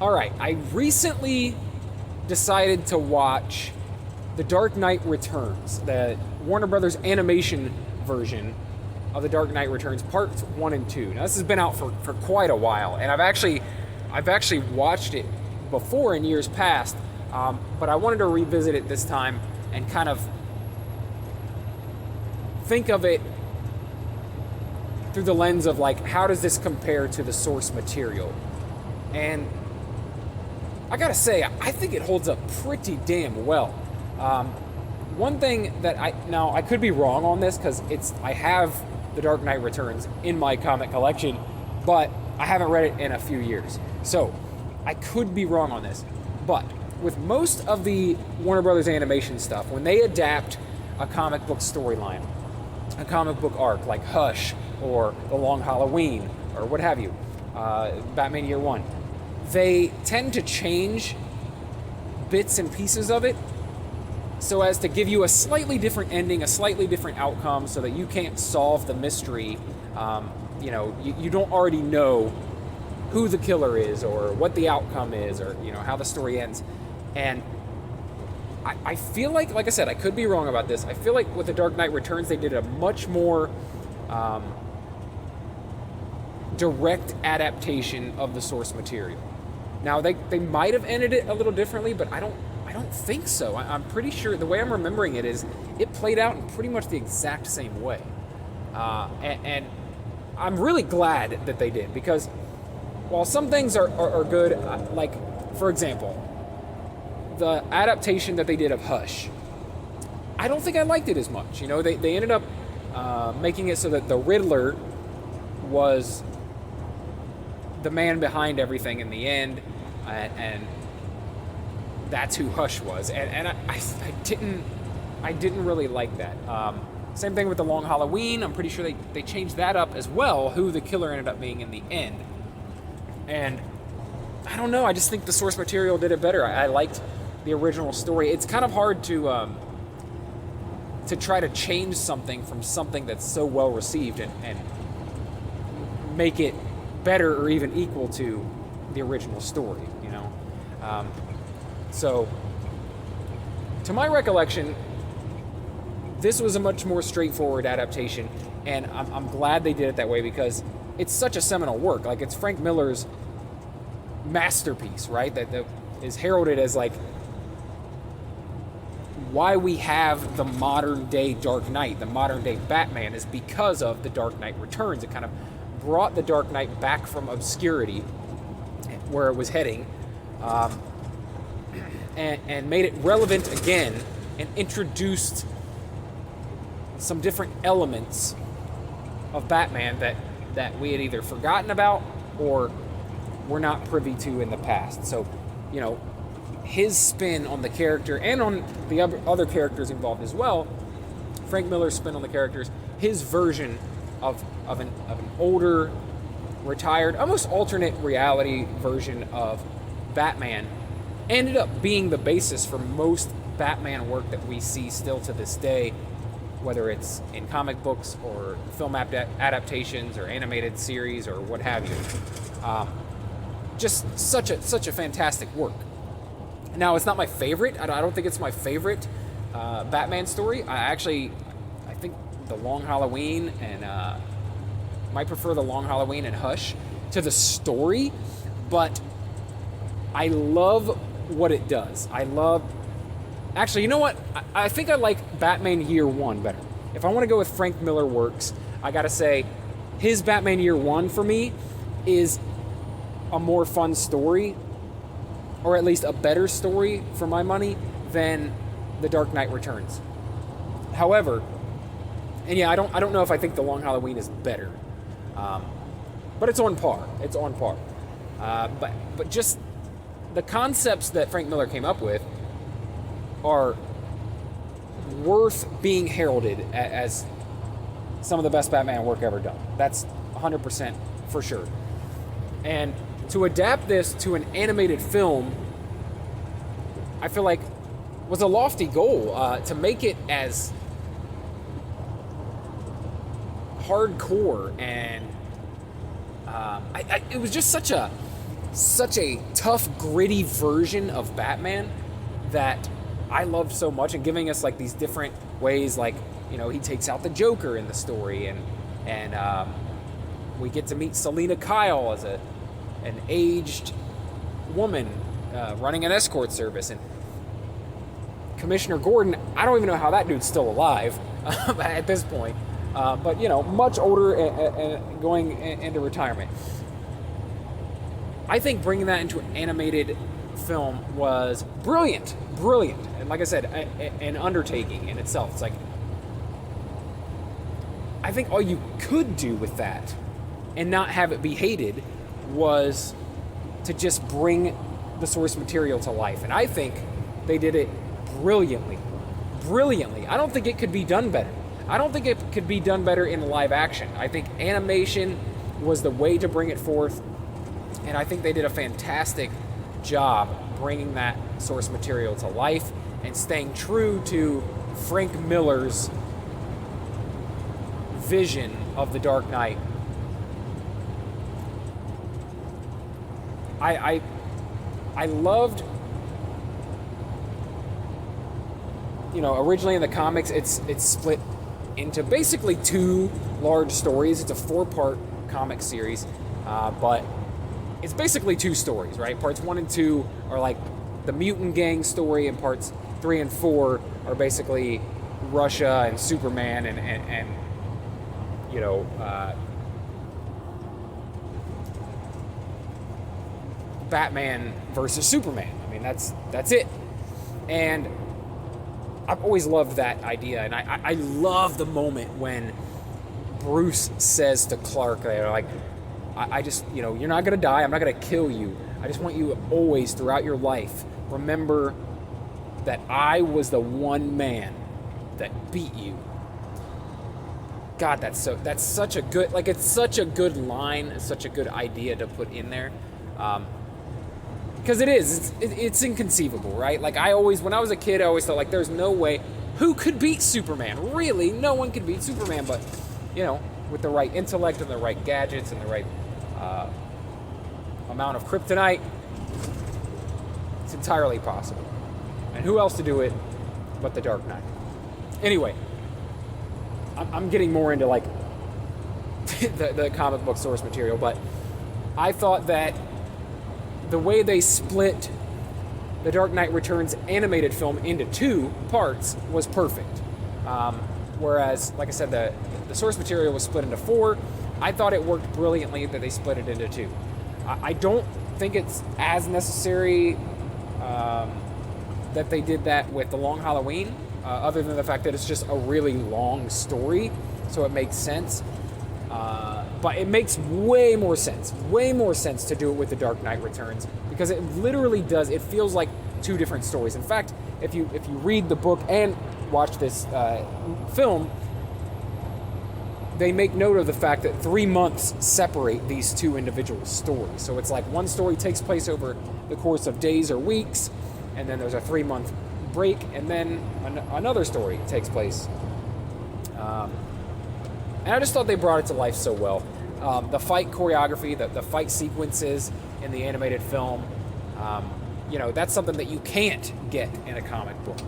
All right, I recently decided to watch The Dark Knight Returns, the Warner Brothers animation version of The Dark Knight Returns, parts 1 and 2. Now, this has been out for quite a while, and I've actually watched it before in years past, but I wanted to revisit it this time and kind of think of it through the lens of, like, how does this compare to the source material? And I gotta say, I think it holds up pretty damn well. One thing that I could be wrong on this, because I have The Dark Knight Returns in my comic collection, but I haven't read it in a few years. So I could be wrong on this. But with most of the Warner Brothers animation stuff, when they adapt a comic book storyline, a comic book arc like Hush or The Long Halloween or what have you, Batman Year One, they tend to change bits and pieces of it so as to give you a slightly different ending, a slightly different outcome, so that you can't solve the mystery. You don't already know who the killer is or what the outcome is, or how the story ends. And I feel like I said, I could be wrong about this. I feel like with The Dark Knight Returns, they did a much more direct adaptation of the source material. Now, they might have ended it a little differently, but I don't think so. I'm pretty sure the way I'm remembering it is it played out in pretty much the exact same way. And I'm really glad that they did, because while some things are good, like, for example, the adaptation that they did of Hush, I don't think I liked it as much. They ended up making it so that the Riddler was the man behind everything in the end, and that's who Hush was, and I didn't really like that. Same thing with The Long Halloween. I'm pretty sure they changed that up as well, who the killer ended up being in the end. And I don't know, I just think the source material did it better. I liked the original story. It's kind of hard to try to change something from something that's so well received and make it better or even equal to the original story, So, to my recollection, this was a much more straightforward adaptation, and I'm glad they did it that way, because it's such a seminal work. Like, it's Frank Miller's masterpiece, right? That is heralded as, like, why we have the modern day Dark Knight, the modern day Batman, is because of The Dark Knight Returns. It kind of brought the Dark Knight back from obscurity, where it was heading, and made it relevant again, and introduced some different elements of Batman that we had either forgotten about or were not privy to in the past. So, his spin on the character, and on the other characters involved as well, Frank Miller's spin on the characters, his version of an older, retired, almost alternate reality version of Batman, ended up being the basis for most Batman work that we see still to this day, whether it's in comic books or film adaptations or animated series or what have you. Just such a fantastic work. Now, it's not my favorite. I don't think it's my favorite Batman story. I think The Long Halloween and might prefer The Long Halloween and Hush to the story, but I love what it does. Actually, you know what? I think I like Batman Year One better. If I want to go with Frank Miller works, I gotta say his Batman Year One for me is a more fun story, or at least a better story for my money, than The Dark Knight Returns. However, and yeah, I don't know if I think The Long Halloween is better, but it's on par. It's on par. But just the concepts that Frank Miller came up with are worth being heralded as some of the best Batman work ever done. That's 100% for sure. And to adapt this to an animated film, I feel like was a lofty goal, to make it as hardcore and it was just such such a tough, gritty version of Batman that I loved so much, and giving us like these different ways, like, you know, he takes out the Joker in the story, and we get to meet Selina Kyle as an aged woman running an escort service, and Commissioner Gordon, I don't even know how that dude's still alive at this point, but, you know, much older and going into retirement. I think bringing that into an animated film was brilliant, and like I said, an undertaking in itself. It's like, I think all you could do with that and not have it be hated was to just bring the source material to life, and I think they did it brilliantly. I don't think it could be done better. I don't think it could be done better in live action. I think animation was the way to bring it forth, and I think they did a fantastic job bringing that source material to life and staying true to Frank Miller's vision of the Dark Knight. I loved, you know, originally in the comics, it's split into basically two large stories. It's a 4-part comic series, but it's basically two stories, right? Parts 1 and 2 are like the mutant gang story, and parts 3 and 4 are basically Russia and Superman and you know, Batman versus Superman. I mean, that's it. And I've always loved that idea, and I love the moment when Bruce says to Clark, like, I just, you know, you're not going to die, I'm not going to kill you. I just want you to always, throughout your life, remember that I was the one man that beat you. God, that's such a good, like, it's such a good line, it's such a good idea to put in there. Because it's inconceivable, right? Like, when I was a kid, I always thought, like, there's no way, who could beat Superman? Really, no one could beat Superman, but, you know, with the right intellect and the right gadgets and the right amount of kryptonite, it's entirely possible. And who else to do it but the Dark Knight? Anyway, I'm getting more into, like, the comic book source material, but I thought that the way they split the Dark Knight Returns animated film into 2 parts was perfect. Whereas, like I said, the source material was split into 4. I thought it worked brilliantly that they split it into 2. I don't think it's as necessary that they did that with The Long Halloween, other than the fact that it's just a really long story, so it makes sense. But it makes way more sense to do it with The Dark Knight Returns, because it literally does, it feels like 2 different stories. In fact, if you read the book and watch this film, they make note of the fact that 3 months separate these 2 individual stories. So it's like one story takes place over the course of days or weeks, and then there's a 3-month break, and then another story takes place. And I just thought they brought it to life so well. The fight choreography, the fight sequences in the animated film, you know, that's something that you can't get in a comic book.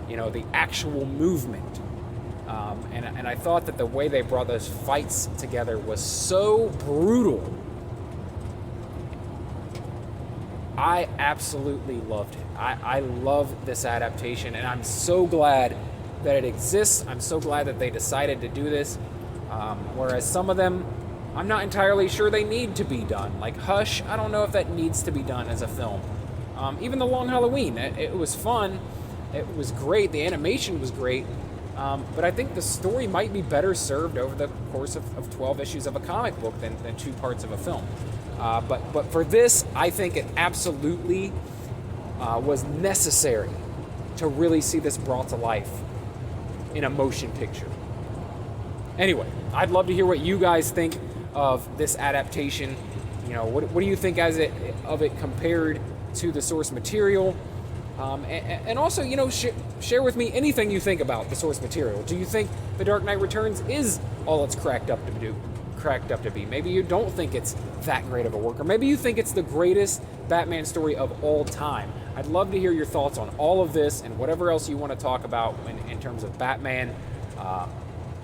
You know, the actual movement. And I thought that the way they brought those fights together was so brutal. I absolutely loved it. I love this adaptation, and I'm so glad that it exists. I'm so glad that they decided to do this. Whereas some of them, I'm not entirely sure they need to be done. Like Hush, I don't know if that needs to be done as a film. Even The Long Halloween, it was fun. It was great. The animation was great. But I think the story might be better served over the course of 12 issues of a comic book than 2 parts of a film. But for this, I think it absolutely was necessary to really see this brought to life in a motion picture. Anyway, I'd love to hear what you guys think of this adaptation. You know, what do you think of it compared to the source material? And also, you know, share with me anything you think about the source material. Do you think The Dark Knight Returns is all it's cracked up cracked up to be. Maybe you don't think it's that great of a work, or maybe you think it's the greatest Batman story of all time. I'd love to hear your thoughts on all of this and whatever else you want to talk about in terms of Batman,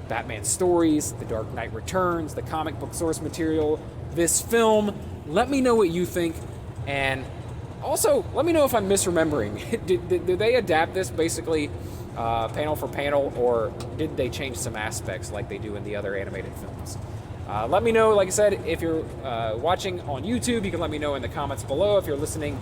Batman stories, The Dark Knight Returns, the comic book source material, this film. Let me know what you think, and also let me know if I'm misremembering. Did they adapt this basically panel for panel, or did they change some aspects like they do in the other animated films? Let me know, like I said, if you're watching on YouTube, you can let me know in the comments below. If you're listening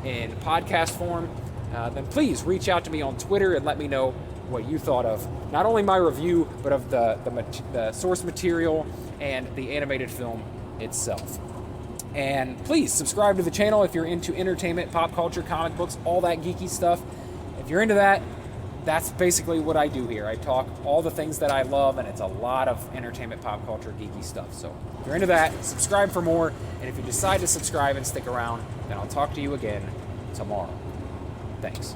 in podcast form, then please reach out to me on Twitter and let me know what you thought of not only my review, but of the source material and the animated film itself. And please subscribe to the channel if you're into entertainment, pop culture, comic books, all that geeky stuff. If you're into that, that's basically what I do here. I talk all the things that I love, and it's a lot of entertainment, pop culture, geeky stuff. So if you're into that, subscribe for more. And if you decide to subscribe and stick around, then I'll talk to you again tomorrow. Thanks.